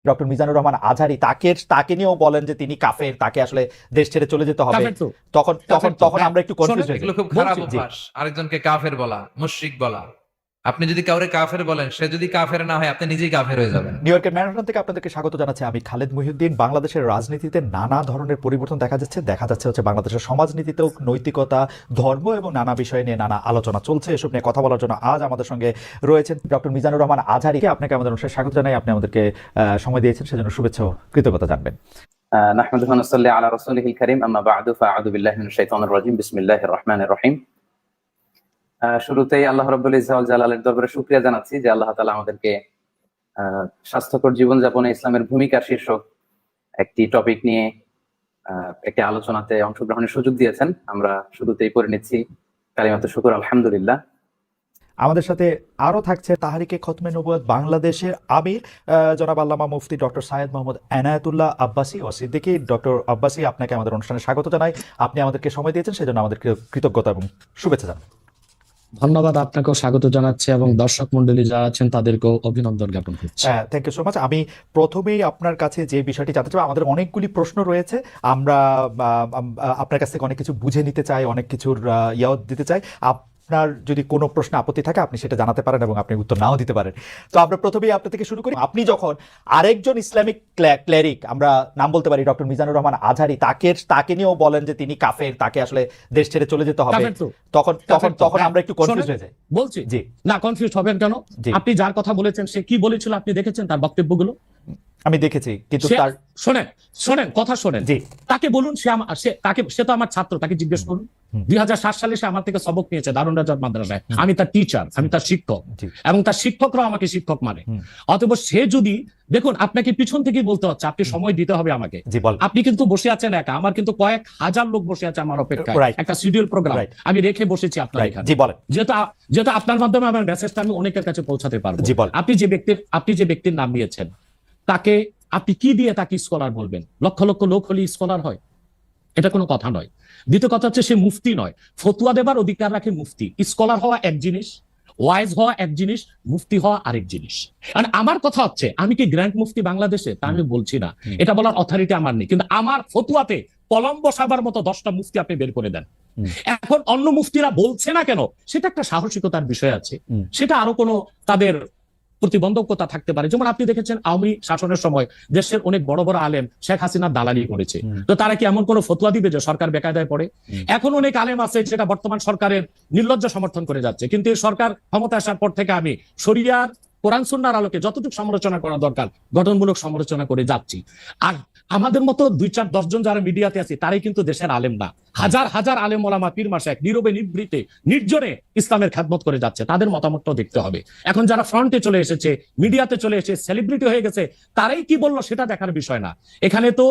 Doctor Mizanur Rahman Azhari তাকে নিয়েও বলেন যে তিনি কাফের, তাকে আসলে দেশ ছেড়ে চলে যেতে হবে। তখন আমরা একটু কনফিউজ হই। এগুলো খুব খারাপ অভ্যাস, আরেকজনকে কাফের বলা, মুশরিক বলা। আপনি যদি কাউরে কাফের বলেন, সে যদি কাফের না হয়, আপনি নিজেই কাফের হয়ে যাবেন। নিউ ইয়র্কের ম্যানহাটন থেকে আপনাদেরকে স্বাগত জানাচ্ছি আমি খালেদ মহিউদ্দিন। বাংলাদেশের রাজনীতিতে নানা ধরনের পরিবর্তন দেখা যাচ্ছে হচ্ছে বাংলাদেশের সমাজনীতিতেও নৈতিকতা, ধর্ম এবং নানা বিষয় নিয়ে নানা আলোচনা চলছে। এসব নিয়ে কথা বলার জন্য আজ আমাদের সঙ্গে রয়েছেন ডক্টর মিজানুর রহমান আজহারি। আপনাকে আমাদের অনুষ্ঠানে স্বাগত জানাই। আপনি আমাদেরকে সময় দিয়েছেন, সেজন্য শুভেচ্ছা ও কৃতজ্ঞতা জানবেন। নাহমাদুহু ওয়া নুসাল্লি আলা রাসূলিহিল কারীম, আম্মা বা'দু, ফাআউযু বিল্লাহি মিনাশ শাইতানির রাজীম, বিসমিল্লাহির রহমানির রহিম। শুরুতেই আল্লাহ রাব্বুল ইজ্জা ওয়াল জালালের দরবারে শুকরিয়া জানাচ্ছি যে আল্লাহ তাআলা আমাদেরকে স্বাস্থ্যকর জীবনযাপনে ইসলামের ভূমিকা শীর্ষক একটি টপিক নিয়ে একটি আলোচনাতে অংশগ্রহণের সুযোগ দিয়েছেন। আমরা শুরুতেই করে নিচ্ছি কালিমাতুশ শুকর, আলহামদুলিল্লাহ। আমাদের সাথে আরও থাকছে তাহরিকে খতমে নবুয়ত বাংলাদেশের আমির জনাব আল্লামা মুফতি ডক্টর সাইয়েদ মোহাম্মদ এনায়েতুল্লাহ আব্বাসী ও সিদ্দিকী। ডক্টর আব্বাসী, আপনাকে আমাদের অনুষ্ঠানে স্বাগত জানাই। আপনি আমাদেরকে সময় দিয়েছেন, সেজন্য আমাদেরকে কৃতজ্ঞতা এবং শুভেচ্ছা জানাই। ধন্যবাদ, আপনাকেও স্বাগত জানাচ্ছি এবং দর্শক মন্ডলী যারা আছেন তাদেরকেও অভিনন্দন জ্ঞাপন করছি। Thank you so much. আমি প্রথমেই আপনার কাছে যে বিষয়টি জানতে চাই, আমাদের অনেকগুলি প্রশ্ন রয়েছে, আমরা আপনার কাছ থেকে অনেক কিছু বুঝে নিতে চাই, অনেক কিছুর ইয়াও দিতে চাই। আপনার যদি কোনো প্রশ্ন আপত্তি থাকে আপনি সেটা জানাতে পারেন এবং আপনি উত্তর নাও দিতে পারেন। তো আমরা প্রথমেই আপনার থেকে শুরু করি। আপনি যখন আরেকজন ইসলামিক ক্লেরিক, আমরা নাম বলতে পারি ডক্টর মিজানুর রহমান আজহারি, তাকে নিয়েও বলেন যে তিনি কাফের, তাকে আসলে দেশ ছেড়ে চলে যেতে হবে, তখন আমরা একটু কনফিউজ হয়ে যাই। বলছি জি না, কনফিউজ হবেন কেন? আপনি যার কথা বলেছেন সে কি বলেছিল আপনি দেখেছেন তার বক্তব্যগুলো? আমি দেখেছি, কিন্তু তার শোনেন কথা শোনেন। তাকে বলুন, সে তো আমার ছাত্র, তাকে জিজ্ঞেস করুন। 2007 সালে সে আমার থেকে সবক নিয়েছে দারুন রাজার মাদ্রাসায়। আমি তার টিচার, আমি তার শিক্ষক, এবং তার শিক্ষকরাও আমাকে শিক্ষক মানে। অতএব সে যদি, দেখুন আপনাকে পিছন থেকেই বলতে হচ্ছে, আপনি সময় দিতে হবে আমাকে। আপনি কিন্তু বসে আছেন একা, আমার কিন্তু কয়েক হাজার লোক বসে আছে আমার অপেক্ষায়, একটা শিডিউল প্রোগ্রাম আমি রেখে বসেছি আপনার এখানে। যেহেতু আপনার মাধ্যমে আমার মেসেজটা আমি অনেকের কাছে পৌঁছাতে পারবো। আপনি যে ব্যক্তির নাম নিয়েছেন, তাকে আপনি কি দিয়ে তাকে স্কলার বলবেন? লক্ষ লক্ষ লোক হলে স্কলার হয়? এটা কোনো কথা নয়। দ্বিতীয় কথা হচ্ছে সে মুফতি নয়, ফতুয়া দেবার অধিকার রাখে মুফতি। স্কলার হওয়া এক জিনিস, ওয়াইজ হওয়া এক জিনিস, মুফতি হওয়া আরেক জিনিস। আমার কথা হচ্ছে, আমি কি গ্র্যান্ড মুফতি বাংলাদেশে? তা আমি বলছি না, এটা বলার অথরিটি আমার নেই, কিন্তু আমার ফতুয়াতে কলম বসাবার মতো 10টা মুফতি আপনি বের করে দেন। এখন অন্য মুফতিরা বলছে না কেন, সেটা একটা সাহসিকতার বিষয় আছে, সেটা আরো কোনো তাদের প্রতিবন্ধকতা থাকতে পারে। যেমন আপনি দেখেছেন আওয়ামী শাসনের সময় দেশের অনেক বড় বড় আলেম শেখ হাসিনার দালালি করেছে, তো তারা কি এমন কোন ফতোয়া দিবে যে সরকার বেকায়দায় পড়ে? এখন অনেক আলেম আছে যেটা বর্তমান সরকারের নির্লজ্জ সমর্থন করে যাচ্ছে, কিন্তু এই সরকার ক্ষমতা আসার পর থেকে আমি শরিয়ার কোরআন সুন্নাহর আলোকে যতটুকু সমালোচনা করা দরকার গঠনমূলক সমালোচনা করে যাচ্ছি। আর আমাদের মতো 2-4-10 জন যারা মিডিয়াতে আছে তারাই কিন্তু দেশের আলেম না। হাজার হাজার আলেম ওলামা পীর মাশায়েখ নীরবে নিভৃতে নির্জনে ইসলামের খেদমত করে যাচ্ছে, তাদের মতামতটাও দেখতে হবে। এখন যারা ফ্রন্টে চলে এসেছে, মিডিয়াতে চলে এসে সেলিব্রিটি হয়ে গেছে, তারাই কি বললো সেটা দেখার বিষয় না। এখানে তো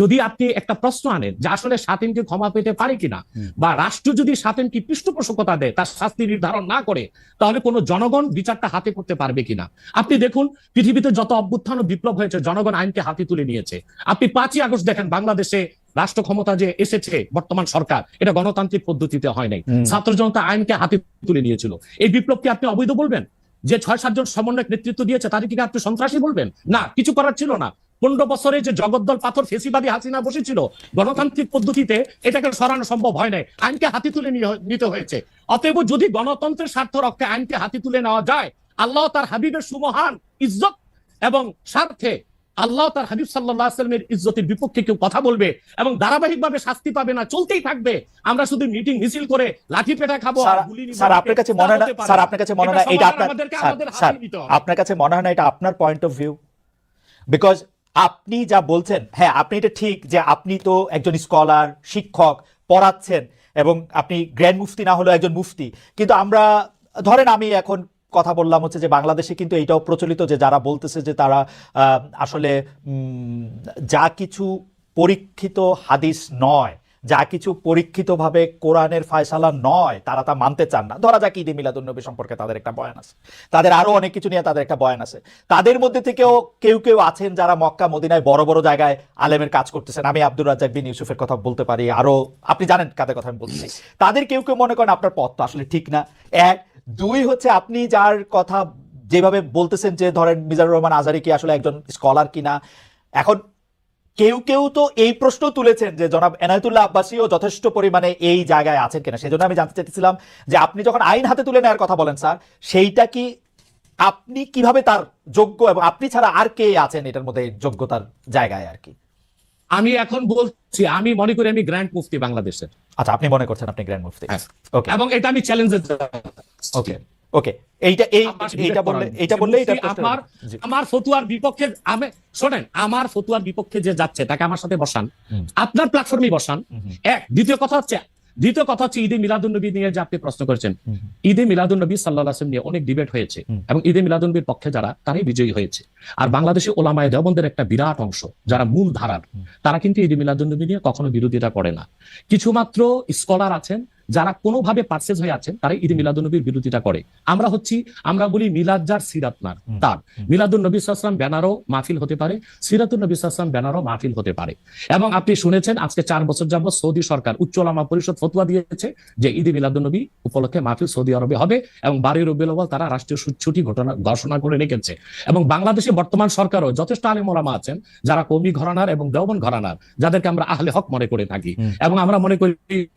যদি আপনি একটা প্রশ্ন আনেন যে আসলে শাতিমকে ক্ষমা পেতে পারে কিনা, বা রাষ্ট্র যদি শাতিমকে পৃষ্ঠপোষকতা দেয়, তার শাস্তি নির্ধারণ না করে, তাহলে কোনো জনগণ বিচারটা হাতে করতে পারবে কিনা? আপনি দেখুন পৃথিবীতে যত অভ্যুত্থান ও বিপ্লব হয়েছে জনগণ আইনকে হাতে তুলে নিয়েছে। আপনি 5ই আগস্ট দেখেন, বাংলাদেশে রাষ্ট্র ক্ষমতা যে এসেছে বর্তমান সরকার, এটা গণতান্ত্রিক পদ্ধতিতে হয় নাই, ছাত্র জনতা আইনকে হাতে তুলে নিয়েছিল। এই বিপ্লবকে আপনি অবৈধ বলবেন? যে 6-7 জন সমন্বয়ক নেতৃত্ব দিয়েছে তাদেরকে আপনি সন্ত্রাসী বলবেন? না, কিছু করার ছিল না। 15 বছরে যে জগদ্দল পাথর ফেসিবাদী হাসিনা বসেছিল, গণতান্ত্রিক পদ্ধতিতে এটাকে সরানো সম্ভব হয় নাই, আইনকে হাতে তুলে নিতে হয়েছে। অতএব যদি গণতন্ত্রের স্বার্থ রক্ষে আইনকে হাতে তুলে নেওয়া যায়, আল্লাহ তার হাবিবের সুমহান ইজ্জত এবং স্বার্থে আল্লাহ তার হাবিব সাল্লাল্লাহু আলাইহি ওয়াসাল্লামের ইজ্জতের বিপক্ষে কেউ কথা বলবে এবং ধারাবাহিকভাবে শাস্তি পাবে না, চলতেই থাকবে। আমরা শুধু মিটিং মিছিল করে লাঠি পেটা খাবো আর গুলি নিব। স্যার আপনার কাছে মনে হয় না, স্যার আপনার কাছে মনে হয় না এটা আপনার কাছে মনে হয় না এটা আপনার পয়েন্ট অফ ভিউ? বিকজ আপনি যা বলছেন, হ্যাঁ আপনি এটা ঠিক যে আপনি তো একজন স্কলার, শিক্ষক, পড়াচ্ছেন এবং আপনি গ্র্যান্ড মুফতি না হলেও একজন মুফতি, কিন্তু আমরা ধরেন আমি এখন কথা বললাম হচ্ছে যে বাংলাদেশে কিন্তু এইটাও প্রচলিত যে যারা বলতেছে যে তারা আসলে যা কিছু পরীক্ষিত হাদিস নয়, যা কিছু পরীক্ষিতভাবে কোরআনের ফায়সালা নয়, তারা তা মানতে চান না। ধরা যাক ঈদে মিলাদুন্নবী সম্পর্কে তাদের একটা বয়ান আছে, তাদের আরো অনেক কিছু নিয়ে তাদের একটা বয়ান আছে। তাদের মধ্যে থেকেও কেউ কেউ আছেন যারা মক্কা মদিনায় বড় বড় জায়গায় আলেমের কাজ করতেছেন। আমি আব্দুর রাজ্জাক বিন ইউসুফের কথা বলতে পারি, আরো আপনি জানেন কাদের কথা আমি বলছি। তাদের কেউ কেউ মনে করেন আপনার পথ তো আসলে ঠিক না। 1, 2 হচ্ছে আপনি যার কথা যেভাবে বলতেছেন যে ধরেন মিজানুর রহমান আজহারী কি আসলে একজন স্কলার কিনা, এখন কেউ কেউ তো এই প্রশ্ন তুলেছেন যে জনাব এনায়েতুল্লাহ আব্বাসীও যথেষ্ট পরিমাণে এই জায়গায় আছেন কিনা। সেজন্য আমি জানতে চাইতেছিলাম যে আপনি যখন আইন হাতে তুলে নেওয়ার কথা বলেন স্যার, সেইটা কি আপনি কিভাবে তার যোগ্য, এবং আপনি ছাড়া আর কে আছেন এটার মধ্যে যোগ্যতার জায়গায় আর কি? আমি এখন বলছি, আমি মনে করি আমি গ্র্যান্ড মুফতি বাংলাদেশের। আচ্ছা, আপনি মনে করছেন আপনি গ্র্যান্ড মুফতি? ওকে, এবং এটা আমি চ্যালেঞ্জের। ওকে ওকে, এইটা বললে আমার ফতুয়ার বিপক্ষে শোনেন, আমার ফতুয়ার বিপক্ষে যে যাচ্ছে তাকে আমার সাথে বসান, আপনার প্ল্যাটফর্মে বসান। দ্বিতীয় কথা হচ্ছে ঈদে মিলাদুন্নবী নিয়ে যে আপনি প্রশ্ন করেছেন, ঈদে মিলাদুন্নবী সাল্লাল্লাহু আলাইহি ওয়াসাল্লাম নিয়ে অনেক ডিবেট হয়েছে এবং ঈদে মিলাদুন্নবীর পক্ষে যারা, তারাই বিজয়ী হয়েছে। আর বাংলাদেশে ওলামায়ে দেওবন্দের একটা বিরাট অংশ যারা মূল ধারার, তারা কিন্তু ঈদে মিলাদুন্নবী নিয়ে কখনো বিরোধিতা করে না। কিছুমাত্র স্কলার আছেন যারা কোনোভাবে পারসেজ হয়ে আছেন, তারা ঈদে মিলাদুন্নবীর বিরোধিতা করে। আমরা বলি মিলাদ যার সিরাত নার তার, মিলাদুন নবী সাল্লাল্লাহু আলাইহি ওয়াসাল্লাম ব্যানারও মাহফিল হতে পারে, সিরাতুন নবী সাল্লাল্লাহু আলাইহি ওয়াসাল্লাম ব্যানারও মাহফিল হতে পারে। এবং আপনি শুনেছেন আজকে 4 বছর যাবত সৌদি সরকার উচ্চ ওলামা পরিষদ ফতোয়া দিয়েছে যে ঈদে মিলাদুন্নবী উপলক্ষে মাহফিল সৌদি আরবে হবে এবং 12 রবিউল আউয়াল তারা রাষ্ট্রীয় ছুটি ঘোষণা করে রেখেছে। এবং বাংলাদেশে বর্তমান সরকারও যথেষ্ট আলেম ওলামা আছেন যারা কওমি ঘরানার এবং দেওবন্দ ঘরানার, যাদেরকে আমরা আহলে হক মনে করে থাকি। এবং আমরা মনে করি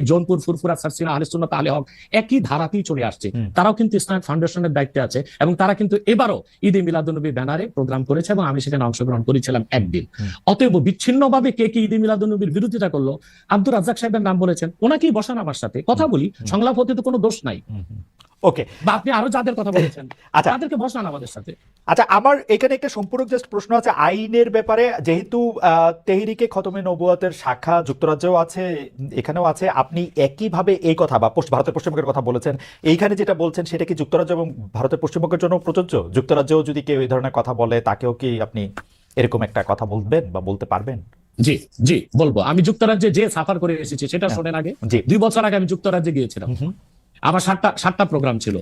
জৌনপুর, ফুরফুরা, সারসিনা, আহলে সুন্নাত, আহলে হক একই ধারাতেই চলে আসছে। তারাও কিন্তু ইসলামিক ফাউন্ডেশনের দায়িত্বে আছে এবং তারা কিন্তু এবারও ঈদে মিলাদুন্নবী ব্যানারে প্রোগ্রাম করেছে এবং আমি সেখানে অংশগ্রহণ করেছিলাম একদিন। অতএব বিচ্ছিন্নভাবে কে কি ঈদে মিলাদুন্নবীর বিরোধিতা করলো, আব্দুর রাজ্জাক সাহেবের নাম বলেছেন, ওনাকেই বসান আমার সাথে কথা বলি, সংলাপ হতে তো কোনো দোষ নাই। ওকে, বা আপনি আরো যাদের কথা বলেছেন তাদেরকে বসান আমাদের সাথে। আচ্ছা, আমার এখানে একটা সম্পূরক জাস্ট প্রশ্ন আছে আইনের ব্যাপারে। যেহেতু তেহরিকে খতমে নবুয়তের শাখা যুক্তরাজ্যেও আছে, এখানেও আছে, আপনি একইভাবে এই কথা বা ভারতের পশ্চিমবঙ্গের কথা বলেছেন, এইখানে যেটা বলছেন সেটা কি যুক্তরাজ্য এবং ভারতের পশ্চিমবঙ্গের জন্য প্রযোজ্য? যুক্তরাজ্যেও যদি কেউ এই ধরনের কথা বলে তাকেও কি আপনি এরকম একটা কথা বলবেন বা বলতে পারবেন? জি জি বলবো। আমি যুক্তরাজ্যে যে সাফার করে এসেছি সেটা শোনেন আগে। 2 বছর আগে আমি যুক্তরাজ্যে গিয়েছিলাম। আমার 7টা প্রোগ্রাম ছিল,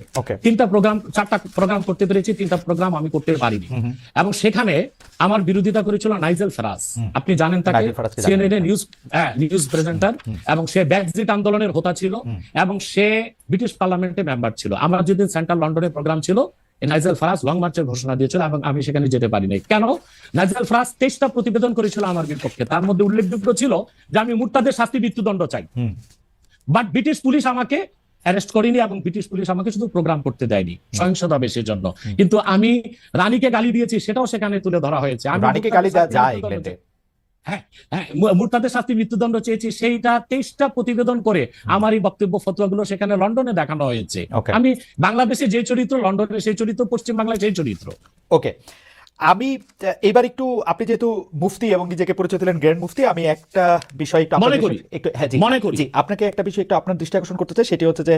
4টা প্রোগ্রাম করতে পেরেছি, 3টা প্রোগ্রাম আমি করতে পারিনি। এবং সেখানে আমার বিরোধিতা করেছিল নাইজেল ফারাজ, আপনি জানেন তাকে, সিএনএন নিউজ প্রেজেন্টার, এবং সে ব্রেক্সিট আন্দোলনের হোতা ছিল এবং সে ব্রিটিশ পার্লামেন্টে মেম্বার ছিল। আমার যেদিন সেন্ট্রাল লন্ডনে প্রোগ্রাম ছিল, নাইজেল ফারাজ লং মার্চের ঘোষণা দিয়েছিল এবং আমি সেখানে যেতে পারি নাই। কেন? নাইজেল ফারাজ 23টা প্রতিবেদন করেছিল আমার বিপক্ষে, তার মধ্যে উল্লেখযোগ্য ছিল যে আমি মুরতাদের শাস্তি মৃত্যুদণ্ড চাই। বাট ব্রিটিশ পুলিশ আমাকে অ্যারেস্ট করেনি এবং ব্রিটিশ পুলিশ আমাকে শুধু প্রোগ্রাম করতে দেয়নি সহিংসতা সেজন্য। কিন্তু আমি রানীকে গালি দিয়েছি, সেটাও সেখানে তুলে ধরা হয়েছে। আমি রানীকে গালি যায় ইংল্যান্ডে, মুরতাদের শাস্তি মৃত্যুদণ্ড চেয়েছি, সেইটা 23টা প্রতিবেদন করে আমার এই বক্তব্য ফতোয়াগুলো সেখানে লন্ডনে দেখানো হয়েছে। আমি বাংলাদেশে যে চরিত্র, লন্ডনে সেই চরিত্র, পশ্চিম বাংলায় সেই চরিত্র। ওকে, আমি এবার একটু, আপনি যেহেতু মুফতি এবং নিজেকে পরিচয় দিলেন গ্র্যান্ড মুফতি, আমি একটা বিষয় একটু আপনাকে একটা বিষয় একটু আপনার দৃষ্টি আকর্ষণ করতে চাই। সেটি হচ্ছে যে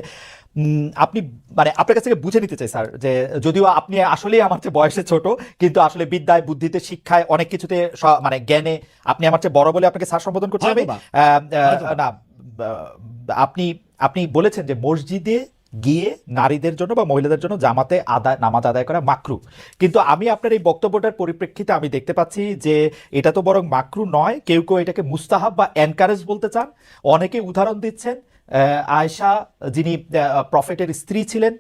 আপনি মানে আপনার কাছ থেকে বুঝে নিতে চাই স্যার, যে যদিও আপনি আসলেই আমার চেয়ে বয়সে ছোট, কিন্তু আসলে বিদ্যায়, বুদ্ধিতে, শিক্ষায়, অনেক কিছুতে মানে জ্ঞানে আপনি আমার চেয়ে বড় বলে আপনাকে স্যার সম্বোধন করতে হবে না। আপনি বলেছেন যে মসজিদে গিয়ে নারীদের জন্য বা মহিলাদের জন্য জামাতে নামাজ আদায় করা মাকরু, কিন্তু আমি আপনার এই বক্তব্যটার পরিপ্রেক্ষিতে আমি দেখতে পাচ্ছি যে এটা তো বরং মাকরু নয়, কেউ কেউ এটাকে মুস্তাহাব বা এনকারেজ বলতে চান। অনেকে উদাহরণ দিচ্ছেন আয়েশা, যিনি প্রফেটের স্ত্রী ছিলেন,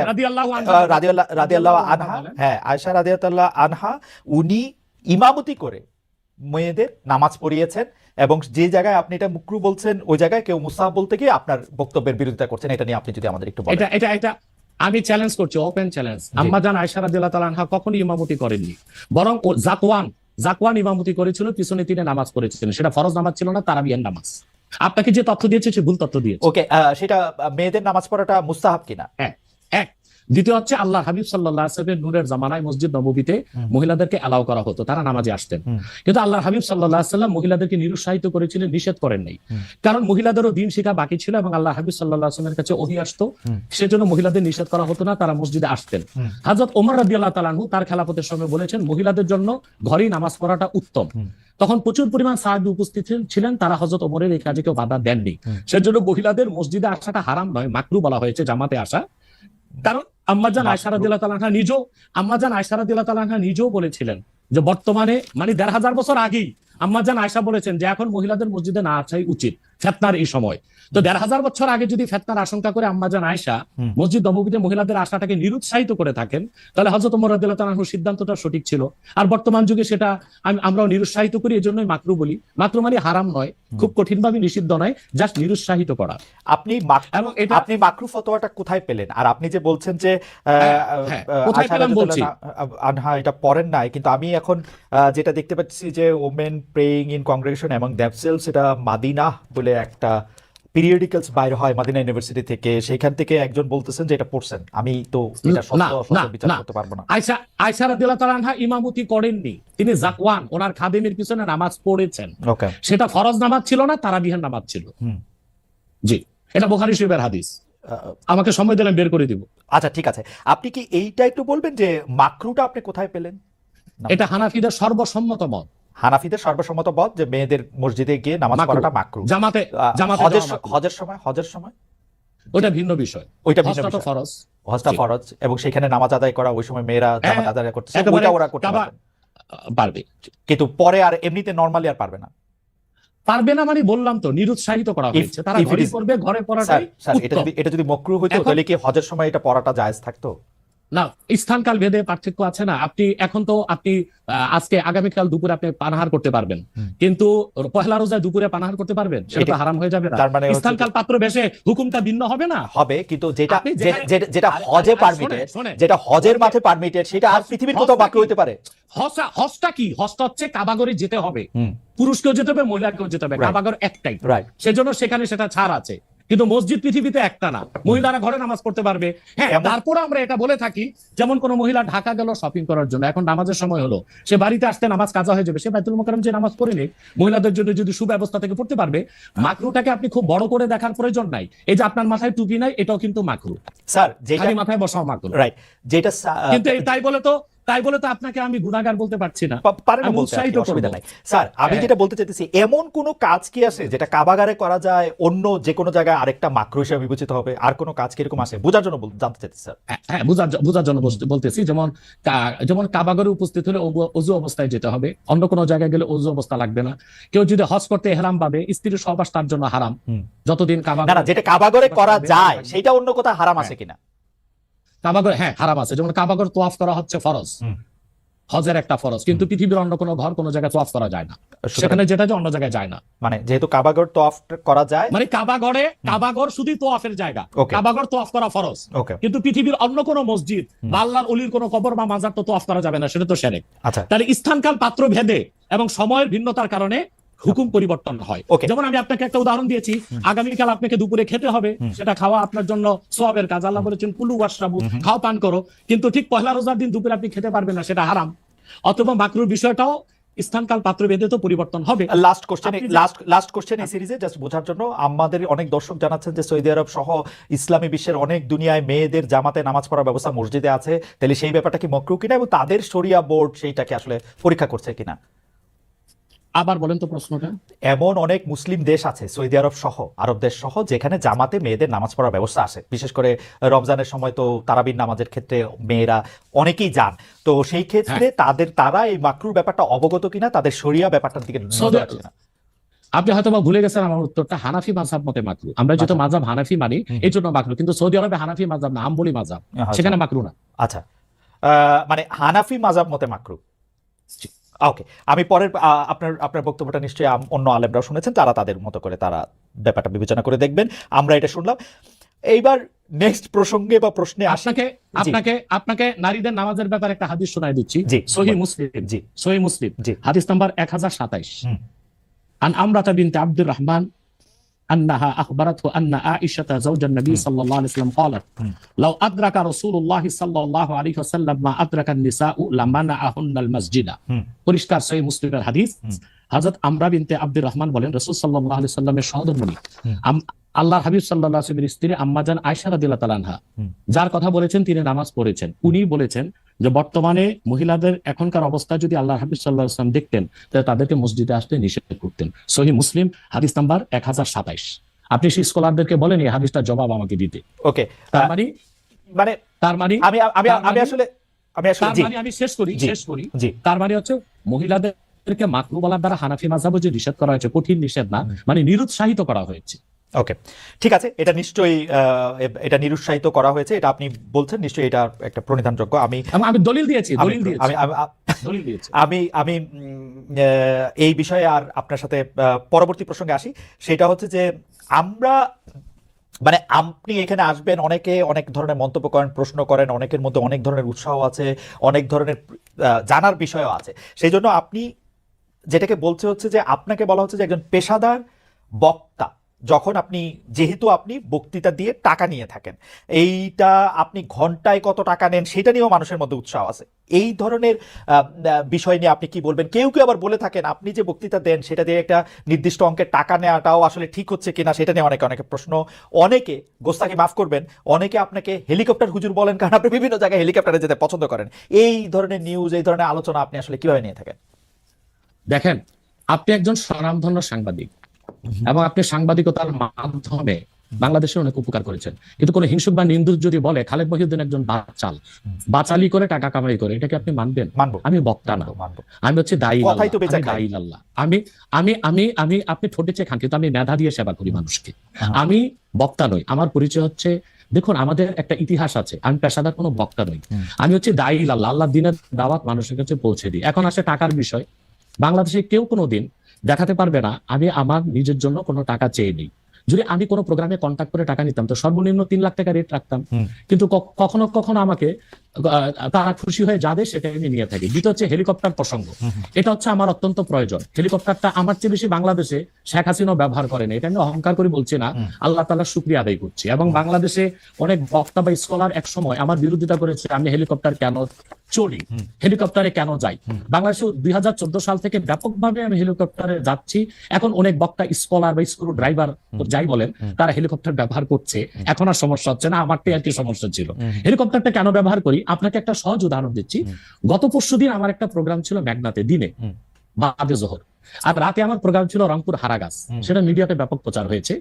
রাদিয়াল্লাহু আনহা, আয়েশা রাদিয়াল্লাহু আনহা, উনি ইমামতি করে মেয়েদের নামাজ পড়িয়েছেন এবং যে জায়গায় আপনি এটা মুকরু বলছেন ওই জায়গায় কেউ মুস্তাহাব বলতে গিয়ে আপনার বক্তব্যের বিরোধিতা করছেন। এটা নিয়ে আপনি যদি আমাদের একটু বলেন। এটা আমি চ্যালেঞ্জ করছি, ওপেন চ্যালেঞ্জ। আম্মা জান আয়েশা রাদিয়াল্লাহু তাআলা আনহা কখনোই ইমামতি করেননি, বরং জাকওয়ান ইমামতি করেছিল, পিছনে তিনি নামাজ পড়েছিলেন। সেটা ফরজ নামাজ ছিল না, তারাবিয়ার নামাজ। আপনাকে যে তথ্য দিয়েছে সে ভুল তথ্য দিয়েছে। ওকে, সেটা মেয়েদের নামাজ পড়াটা মুস্তাহাব কিনা? এক। দ্বিতীয় হচ্ছে আল্লাহ হাবিব সাল্লাল্লাহু আলাইহি ওয়াসাল্লামের নূরের জামানায় মসজিদ নববীতে মহিলাদেরকে অ্যালাউ করা হতো, তারা নামাজে আসতেন। কিন্তু আল্লাহ হাবিব সাল্লাল্লাহু আলাইহি ওয়াসাল্লাম মহিলাদেরকে নিরুৎসাহিত করেছিলেন, নিষেধ করেন নাই। কারণ মহিলাদেরও দিন শিখা বাকি ছিল এবং আল্লাহ হাবিব সাল্লাল্লাহু আলাইহি ওয়াসাল্লামের কাছে ওহী আসতো, সেজন্য মহিলাদের নিষেধ করা হতো না, তারা মসজিদে আসতেন। হযরত ওমর রাদিয়াল্লাহু তাআলা আনহু তার খেলাফতের সময় বলেছেন মহিলাদের জন্য ঘরেই নামাজ পড়াটা উত্তম। তখন প্রচুর পরিমাণ সাহাবী উপস্থিত ছিলেন, তারা হযরত ওমরের এই কাজে কেউ বাধা দেননি। সেজন্য মহিলাদের মসজিদে আসাটা হারাম নয়, মাকরু বলা হয়েছে জামাতে আসা। কারণ আম্মাজান আয়েশা রাদিয়াল্লাহু তাআলা আনহা নিজেও বলেছিলেন যে বর্তমানে মানে 1500 বছর আগেই আম্মাজান আয়েশা বলেছেন যে এখন মহিলাদের মসজিদে না আসাই উচিত। ফেতনার এই সময়। তো 1500 বছর আগে যদি ফেতনার আশঙ্কা করে আম্মাজান আয়েশা মসজিদ নববীতে মহিলাদের আশাটাকে নিরুৎসাহিত করে থাকেন, তাহলে হযরত ওমর রাদিয়াল্লাহু তাআলার সিদ্ধান্তটা সঠিক ছিল। আর বর্তমান যুগে সেটা আমরাও নিরুৎসাহিত করি, এজন্যই মাকরু বলি। মাকরু মানে হারাম নয়, খুব কঠিনভাবে নিষিদ্ধ নয়, জাস্ট নিরুৎসাহিত করা। এবং আপনি মাকরু ফতোয়াটা কোথায় পেলেন? আর আপনি যে বলছেন যে কোথায় পেলাম বলছি, এটা পড়েন নাই, কিন্তু আমি এখন যেটা দেখতে পাচ্ছি যে women praying in congregation among themselves, এটা মাদিনা বলে একটা পিরিয়ডিক্যালস বাইরে হয় মাদিনা ইউনিভার্সিটি থেকে, সেখান থেকে একজন বলতেছেন যে এটা পড়ছেন। আমি তো এটা সত্য অসত্য বিচার করতে পারবো না। আয়েশা রাদিয়াল্লাহু তাআলা আনহা ইমামতি করেননি, তিনি জাকওয়ান ওনার খাদেমের পিছনে নামাজ পড়েছেন। ওকে, সেটা ফরজ নামাজ ছিল না, তারাবিহের নামাজ ছিল। জি, এটা বুখারী শরীফের হাদিস। আমাকে সময় দিলেন, বের করে দিব। আচ্ছা ঠিক আছে, আপনি কি এইটা একটু বলবেন যে মাকরুটা আপনি কোথায় পেলেন? এটা হানাফিদের সর্বসম্মত মত। হানাফিদের সর্বসম্মত মত যে মেয়েদের মসজিদে গিয়ে নামাজ পড়াটা মাকরু। জামাতে হজের সময় ওটা ভিন্ন বিষয়, ওইটা ভিন্ন হজটা বিষয়। ফরজ, হজটা ফরজ, এবং সেখানে নামাজ আদায় করা, ওই সময় মেয়েরা জামাত আদায় করতেছে, ওইটা ওরা করতে পারবে, কিন্তু পরে আর এমনিতে নরমালি আর পারবে না। পারবে না মানে বললাম তো, নিরুৎসাহিত করা হয়েছে। তারা ঘরে পড়বে, ঘরে পড়াটাই উত্তম। এটা যদি মাকরু হইতো তাহলে কি হজের সময় এটা পড়াটা জায়েজ থাকতো? না, স্থানকাল ভেদে পার্থক্য আছে না। আপনি আজকে আগামীকাল দুপুরে আপনি পানাহার করতে পারবেন, কিন্তু পহেলা রোজায় দুপুরে পানাহার করতে পারবেন, সেটা তো হারাম হয়ে যাবে না। স্থানকাল পাত্র বেশে হুকুমটা ভিন্ন হবে না? হবে, কিন্তু যেটা হজে পারমিটেড, যেটা হজের মাঠে পারমিটেড, সেটা আর পৃথিবীর কোথাও বাকি হইতে পারে? হজটা কি? হজটা হচ্ছে কাবাগরে যেতে হবে, পুরুষকেও যেতে হবে, মহিলাকেও যেতে হবে। কাবাগর একটাই, সেজন্য সেখানে সেটা ছাড় আছে। কিন্তু মসজিদ পৃথিবীতে একটা না, মহিলারা ঘরে নামাজ পড়তে পারবে। হ্যাঁ, তারপর আমরা এটা বলে থাকি, যেমন কোন মহিলা ঢাকা গেল শপিং করার জন্য, এখন নামাজের সময় হলো, সে বাড়িতে আসতে নামাজ কাজা হয়ে যাবে, সে বাইতুল মোকাররম যে নামাজ পড়ে নেই, মহিলাদের জন্য যদি সুব্যবস্থা থেকে পড়তে পারবে। মাকরুটাকে আপনি খুব বড় করে দেখার প্রয়োজন নাই। এই যে আপনার মাথায় টুপি নাই, এটাও কিন্তু মাকরু স্যার, যেটা মাথায় বসাও মাকরু, রাইট। যেটা কিন্তু তাই বলে তো আপনাকে আমি গুনাহগার বলতে পারছি না, অসুবিধা নাই। স্যার, আমি যেটা বলতে চাইতেছি, এমন কোন কাজ কি আছে যেটা কাবাগারে করা যায়, অন্য যে কোনো জায়গায় আরেকটা মাকরু হিসেবে বিবেচিত হবে? আর কোন কাজ কি এরকম আছে? বোঝার জন্য জানতে চাইতেছি স্যার। হ্যাঁ, বোঝার জন্য বলতেছি। যেমন কাবাগরে উপস্থিত হলে ওযু অবস্থায় যেতে হবে, অন্য কোনো জায়গায় গেলে ওযু অবস্থা লাগবে না। কেউ যদি হজ করতে ইহরাম পাবে, স্ত্রীর সহবাস তার জন্য হারাম যতদিন না, যেটা কাবাগরে করা যায় সেটা অন্য কোথাও হারাম আছে কিনা? কাবাগর, হ্যাঁ, হারাম আছে। যেমন কাবাগর তোয়াফ করা হচ্ছে ফরজ, হজের একটা ফরজ, কিন্তু পৃথিবীর অন্য কোনো ঘর কোনো জায়গায় তোয়াফ করা যায় না, সেখানে যেটা যে অন্য জায়গায় যায় না। মানে যেহেতু কাবাগর তোয়াফ করা যায়, মানে কাবাগর শুধু তোয়াফের জায়গা, কাবাগর তোয়াফ করা ফরজ, কিন্তু পৃথিবীর অন্য কোনো মসজিদ বা আল্লাহর ওলির কোনো কবর বা মাজার তো তোয়াফ করা যাবে না, সেটা তো শিরক। আচ্ছা, তাহলে স্থানকাল পাত্র ভেদে এবং সময়ের ভিন্নতার কারণে হুকুম পরিবর্তন হয়। যেমন আমি আপনাকে একটা উদাহরণ দিয়েছি, আগামীকাল আপনাকে দুপুরে খেতে হবে, সেটা খাওয়া আপনার জন্য সওয়াবের কাজ। আল্লাহ বলেছেন কুলু ওয়াশরাবু, খাও পান করো, কিন্তু ঠিক পহেলা রোজার দিন দুপুরে আপনি খেতে পারবেন না, সেটা হারাম। অথবা মাকরুর বিষয়টাও স্থানকাল পাত্র ভেদে তো পরিবর্তন হবে। লাস্ট কোশ্চেন এই সিরিজে জাস্ট বোঝার জন্য, আমাদের অনেক দর্শক জানাচ্ছেন যে সৌদি আরব সহ ইসলামী বিশ্বের অনেক দুনিয়ায় মেয়েদের জামাতে নামাজ পড়ার ব্যবস্থা মসজিদে আছে, তাহলে সেই ব্যাপারটা কি মাকরু কিনা, এবং তাদের শরিয়া বোর্ড সেইটাকে আসলে পরীক্ষা করছে কিনা? আবার বলেন তো প্রশ্নটা। এমন অনেক মুসলিম দেশ আছে সৌদি আরব সহ, আরব দেশ সহ, যেখানে জামাতে মেয়েদের নামাজ পড়ার ব্যবস্থা আছে। বিশেষ করে রমজানের সময় তো তারাবির নামাজের ক্ষেত্রে মেয়েরা অনেকেই যান, তো সেই ক্ষেত্রে তারা এই মাকরুর ব্যাপারটা অবগত কিনা, তাদের শরিয়া ব্যাপারটার দিকে নজর আছে কিনা? আপনি হয়তো ভুলে গেছেন আমার উত্তরটা। হানাফি মাযহাব মতে মাকরু। আমরা যেহেতু মাযহাব হানাফি মানি, এই জন্য মাকরু, কিন্তু সৌদি আরবে হানাফি মাযহাব না, হাম্বলি মাযহাব, সেখানে মাকরু না। আচ্ছা, মানে হানাফি মাযহাব মতে মাকরু। ওকে, আমি পরের আপনার বক্তব্যটা নিশ্চয়ই অন্য আলেমরাও শুনেছেন, তারা তাদের মতো করে তারা ব্যাপারটা বিবেচনা করে দেখবেন। আমরা এটা শুনলাম। এইবার নেক্সট প্রসঙ্গে বা প্রশ্নে আপনাকে নারীদের নামাজের ব্যাপারে একটা হাদিস শোনাই দিচ্ছি। সহিহ মুসলিম হাদিস নাম্বার 1027। আন আমরাতা বিনতে আব্দুর রহমান أنها أخبرته أن عائشة زوج النبي صلى الله عليه وسلم قالت لو أدرك رسول الله صلى الله عليه وسلم ما أدرك النساء لمنعهن المسجد। পরিষ্কার সহিহ মুসলিমের হাদিস। হযরত আমরা বিনতে আব্দুর রহমান বলেন, রাসূল সাল্লাল্লাহু আলাইহি সাল্লামের সহধর্মিণী আল্লাহর হাবিব সাল্লাল্লাহু আলাইহি ওয়াসাল্লামের স্ত্রী আম্মাজান আয়েশা রাদিয়াল্লাহু তাআলা আনহা, যার কথা বলেছেন তিনি নামাজ পড়েছেন, উনি বলেছেন যে বর্তমানে মহিলাদের এখনকার অবস্থা যদি আল্লাহর হাবিব সাল্লাল্লাহু আলাইহি ওয়াসাল্লাম দেখতেন, তাহলে তাদেরকে মসজিদে আসতে নিষেধ করতেন। সহিহ মুসলিম হাদিস নাম্বার 1027। আপনি সেই স্কলারদেরকে বলেন এই হাদিসটার জবাব আমাকে দিতে। ওকে, আমি শেষ করি। তার মানে হচ্ছে মহিলাদের আমাদেরকে মাকরু বলার দ্বারা হানাফি মাযহাবে যে নিষেধ করা হয়েছে, কঠিন নিষেধ না, মানে নিরুৎসাহিত করা হয়েছে। ওকে, ঠিক আছে, এটা নিশ্চয়ই এটা নিরুৎসাহিত করা হয়েছে, এটা আপনি বলছেন, নিশ্চয়ই এটা একটা প্রণিধানযোগ্য। আমি দলিল দিয়েছি। আমি এই বিষয়ে আর আপনার সাথে পরবর্তী প্রসঙ্গে আসি। সেটা হচ্ছে যে আমরা মানে আপনি এখানে আসবেন, অনেকে অনেক ধরনের মন্তব্য করেন, প্রশ্ন করেন, অনেকের মধ্যে অনেক ধরনের উৎসাহ আছে, অনেক ধরনের জানার বিষয়ও আছে। সেই জন্য আপনি যেটাকে বলছে হচ্ছে যে আপনাকে বলা হচ্ছে যে একজন পেশাদার বক্তা, যখন আপনি যেহেতু আপনি বক্তৃতা দিয়ে টাকা নিয়ে থাকেন, এইটা আপনি ঘন্টায় কত টাকা নেন সেটা নিয়েও মানুষের মধ্যে উৎসাহ আছে। এই ধরনের বিষয় নিয়ে আপনি কি বলবেন? কেউ কেউ আবার বলে থাকেন আপনি যে বক্তৃতা দেন সেটা দিয়ে একটা নির্দিষ্ট অঙ্কের টাকা নেওয়াটাও আসলে ঠিক হচ্ছে কিনা সেটা নিয়ে অনেকে প্রশ্ন। অনেকে, গোস্তাকে মাফ করবেন, অনেকে আপনাকে হেলিকপ্টার হুজুর বলেন, কারণ আপনি বিভিন্ন জায়গায় হেলিকপ্টারে যেতে পছন্দ করেন। এই ধরনের নিউজ, এই ধরনের আলোচনা আপনি আসলে কিভাবে নিয়ে থাকেন? দেখেন, আপনি একজন স্বনামধন্য সাংবাদিক এবং আপনি সাংবাদিকতার মাধ্যমে বাংলাদেশের অনেক উপকার করেছেন, কিন্তু কোন হিংসুক বা নিন্দুক যদি বলে খালেদ মহিউদ্দিন একজন বাচালি করে টাকা কামাই করে, এটাকে আপনি মানবেন? মানবো। আমি বক্তা না, আমি হচ্ছে দায়ী আল্লাহ। আমি আমি আমি আমি আপনি ঠোঁটে চেয়ে খান, কিন্তু আমি মেধা দিয়ে সেবা করি মানুষকে। আমি বক্তা নই, আমার পরিচয় হচ্ছে, দেখুন আমাদের একটা ইতিহাস আছে, আমি পেশাদার কোনো বক্তা নই, আমি হচ্ছে দায়ী আল্লাহ। আল্লাহ দিনের দাওয়াত মানুষের কাছে পৌঁছে দিই। এখন আসে টাকার বিষয়। বাংলাদেশে কেউ কোনোদিন দেখাতে পারবে না আমি আমার নিজের জন্য কোনো টাকা চেয়ে নিই। যদি আমি কোনো প্রোগ্রামে কন্ট্যাক্ট করে টাকা নিতাম তো সর্বনিম্ন 3 লাখ টাকা রেট রাখতাম, কিন্তু কখনো কখনো আমাকে তারা খুশি হয়ে যাবে সেটা আমি নিয়ে থাকি। দ্বিতীয় হচ্ছে হেলিকপ্টার প্রসঙ্গ, এটা হচ্ছে আমার অত্যন্ত প্রয়োজন। হেলিকপ্টারটা আমার চেয়ে বেশি বাংলাদেশে শেখ হাসিনাও ব্যবহার করেন, এটা আমি অহংকার করে বলছি না, আল্লাহ তাআলার শুকরিয়া আদায় করছি। এবং বাংলাদেশে অনেক বক্তা বা স্কলার এক সময় আমার বিরোধিতা করেছে, আমি হেলিকপ্টার কেন চলি, হেলিকপ্টারে কেন যাই। বাংলাদেশে 2014 সাল থেকে ব্যাপকভাবে আমি হেলিকপ্টারে যাচ্ছি। এখন অনেক বক্তা, স্কলার বা স্ক্রু ড্রাইভার যাই বলেন, তারা হেলিকপ্টার ব্যবহার করছে, এখন আর সমস্যা হচ্ছে না। আমারটাই আর কি সমস্যা ছিল। হেলিকপ্টারটা কেন ব্যবহার করি আপনাকে একটা সহজ উদাহরণ দিচ্ছি। গত পরশুদিন আমার একটা প্রোগ্রাম ছিল মেঘনাতে, দিনে বাদে জোহর, আর রাতে আমার প্রোগ্রাম ছিল রংপুর হারাগাছ, সেটা মিডিয়াতে ব্যাপক প্রচার হয়েছে।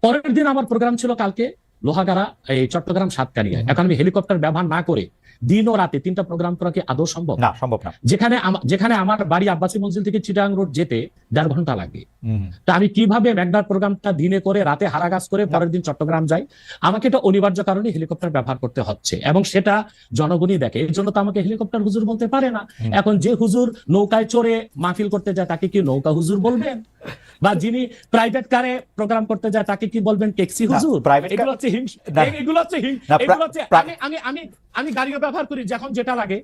পরের দিন আমার প্রোগ্রাম ছিল কালকে লোহাগাড়া, এই চট্টগ্রাম সাতকানিয়ায়। এখন আমি হেলিকপ্টার ব্যবহার না করে দিন ও রাতে 3টা প্রোগ্রাম করা কি আদৌ সম্ভব? না, সম্ভব না। যেখানে আমার বাড়ি আব্বাসী মঞ্জিল থেকে চিটাগাং রোড যেতে 1.5 ঘন্টা লাগে। তা আমি কিভাবে মেঘনার প্রোগ্রামটা দিনে করে রাতে হারাগাছ করে পরের দিন চট্টগ্রাম যাই? আমাকে এটা অনিবার্য কারণে হেলিকপ্টার ব্যবহার করতে হচ্ছে, এবং সেটা জনগণই দেখে। এর জন্য তো আমাকে হেলিকপ্টার হুজুর বলতে পারে না। এখন যে হুজুর নৌকায় চড়ে মাহফিল করতে যায় তাকে কি নৌকা হুজুর বলবেন? বা যিনি প্রাইভেট কারে প্রোগ্রাম করতে যায় তাকে কি বলবেন ট্যাক্সি হুজুর? এগুলো হচ্ছে এগুলো হচ্ছে আমি গাড়িও ব্যবহার করি যখন যেটা লাগে।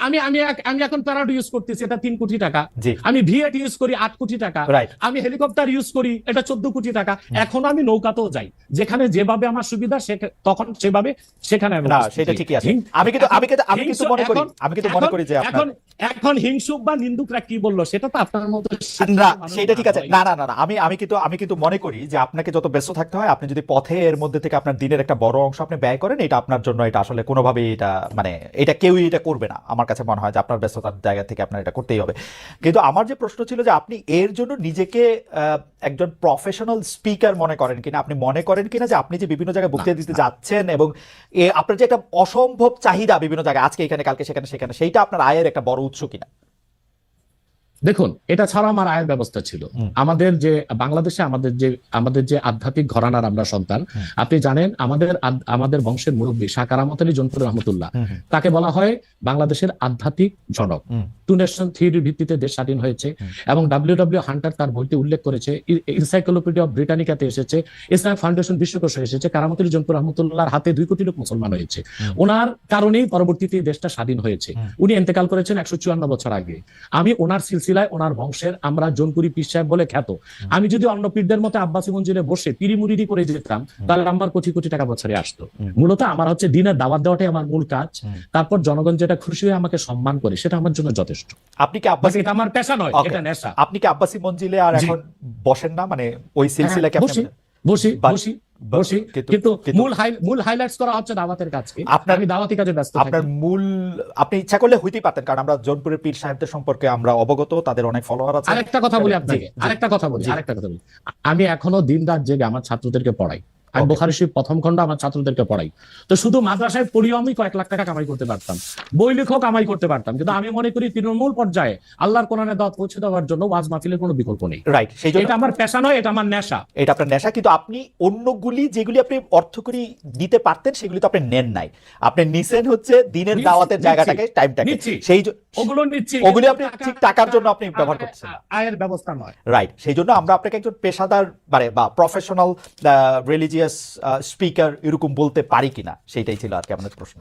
আমি এখন প্যারাড ইউজ করতেছি, এটা 3 কোটি টাকা। আমি ভিএট ইউজ করি 8 কোটি টাকা। আমি হেলিকপ্টার ইউজ করি, এটা 14 কোটি টাকা। এখন আমি নৌকাতেও যাই, যেখানে যেভাবে আমার সুবিধা তখন সেভাবে সেখানে সেটা ঠিকই আছে। আমি কিন্তু মনে করি যে এখন হিংসুক বা নিন্দুকরা কি বললো সেটা তো আপনার মতো না, সেটা ঠিক আছে। না, আমি কিন্তু মনে করি যে আপনাকে যত ব্যস্ত থাকতে হয়, আপনি যদি পথে এর মধ্যে থেকে আপনার দিনের একটা বড় অংশ আপনি ব্যয় করেন, এটা আপনার জন্য এটা আসলে কোনোভাবেই এটা মানে এটা কেউই এটা করবে না। আমার কাছে মনে হয় যে আপনার ব্যস্ততার জায়গা থেকে আপনার এটা করতেই হবে। কিন্তু আমার যে প্রশ্ন ছিল যে আপনি এর জন্য নিজেকে একজন প্রফেশনাল স্পিকার মনে করেন কিনা, আপনি মনে করেন কিনা যে আপনি যে বিভিন্ন জায়গায় বক্তৃতা দিতে যাচ্ছেন এবং আপনার যে একটা অসম্ভব চাহিদা বিভিন্ন জায়গায়, আজকে এখানে কালকে সেখানে, সেইটা আপনার আয়ের একটা বড় উৎস কিনা? দেখুন, এটা ছাড়া আমার আয়ের ব্যবস্থা ছিল। আমাদের যে বাংলাদেশে আমাদের যে আধ্যাত্মিক ঘরানার আমরা সন্তান, আপনি জানেন আমাদের বংশের মুরব্বী শাহ কারামত আলী জৌনপুর রহমতুল্লাহ, তাকে বলা হয় বাংলাদেশের আধ্যাত্মিক জনক। 2 নেশন থিওরির ভিত্তিতে দেশ স্বাধীন হয়েছে, এবং ডব্লিউ হান্টার তার বইতে উল্লেখ করেছে, এনসাইক্লোপিডিয়া অফ ব্রিটানিকাতে এসেছে, ইসলামিক ফাউন্ডেশন বিশ্বকোষে এসেছে, কারামত আলী জৌনপুর রহমতুল্লাহর হাতে 2 কোটি লোক মুসলমান হয়েছে। ওনার কারণেই পরবর্তীতে দেশটা স্বাধীন হয়েছে। উনি ইন্তেকাল করেছেন 154 বছর আগে। আমি ওনার সিলসিলায়, ওনার বংশের আমরা জৌনপুরি পীর সাহেব বলে খ্যাত। আমি যদি অন্য পীরদের মতো আব্বাসী মঞ্জিলে বসে পিরিমুরিদি করে যেতাম, তাহলে আমার কোটি কোটি টাকা বছরে আসতো। মূলত আমার হচ্ছে দিনের দাওয়াত দেওয়াটাই আমার মূল কাজ। তারপর জনগণ যেটা খুশি হয়ে আমাকে সম্মান করে, সেটা আমার জন্য যথেষ্ট। আপনি কি আব্বাসী, এটা আমার পেশা নয়, এটা নেশা। আপনি কি আব্বাসী মঞ্জিলে আর এখন বসেন না? মানে ওই সিলসিলা কি আপনি? বসি, কিন্তু মূল হাইলাইটস করা হচ্ছে দাওয়াতের কাজকে। আমি দাওয়াতি কাজে ব্যস্ত থাকি। আপনার আপনি ইচ্ছা করলে হইতেই পারতেন, কারণ আমরা জৌনপুরের পীর সাহেবদের সম্পর্কে আমরা অবগত, তাদের অনেক ফলোয়ার আছে। আরেকটা কথা বলি আপনাকে, আরেকটা কথা বলি। আমি এখনো দিন রাত জেগে আমার ছাত্রদেরকে পড়াই। আমি Okay. বুখারী শরীফ প্রথম খণ্ড আমার ছাত্রদেরকে পড়াই। তো শুধু মাদ্রাসায় পড়িও আমি কয়েক লাখ টাকা কামাই করতে পারতাম, বই লেখক কামাই করতে পারতাম, কিন্তু আমি মনে করি তৃণমূল পর্যায়ে আল্লাহর কোরআনের দাওয়াত পৌঁছে দেওয়ার জন্য ওয়াজ মাহফিলের কোনো বিকল্প নেই। রাইট, সেই জন্য এটা আমার পেশা নয়, এটা আমার নেশা। এটা আপনার নেশা, কিন্তু আপনি অন্যগুলি যেগুলি আপনি অর্থকরী দিতে পারতেন সেগুলি তো আপনি নেন নাই, আপনি নিছেন হচ্ছে দিনের নিচ্ছি, দাওয়াতের নিচ্ছি, জায়গাটাকে, টাইমটাকে, নিচ্ছি। সেই ওগুলো নিচ্ছি, ওগুলি কিন্তু আপনি ঠিক টাকার জন্য আপনি ব্যবহার করছেন না। আয়ের ব্যবস্থা নয়। রাইট, সেই জন্য আমরা আপনাকে একজন পেশাদার মানে বা প্রফেশনাল রিলিজিয়াস স্পিকার এরকম বলতে পারি কিনা, সেইটাই ছিল আর কি আমাদের প্রশ্ন।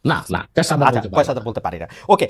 না, পেশাদার আচ্ছা, বলতে পারবো না। পেশাদার বলতে পারি না, ওকে।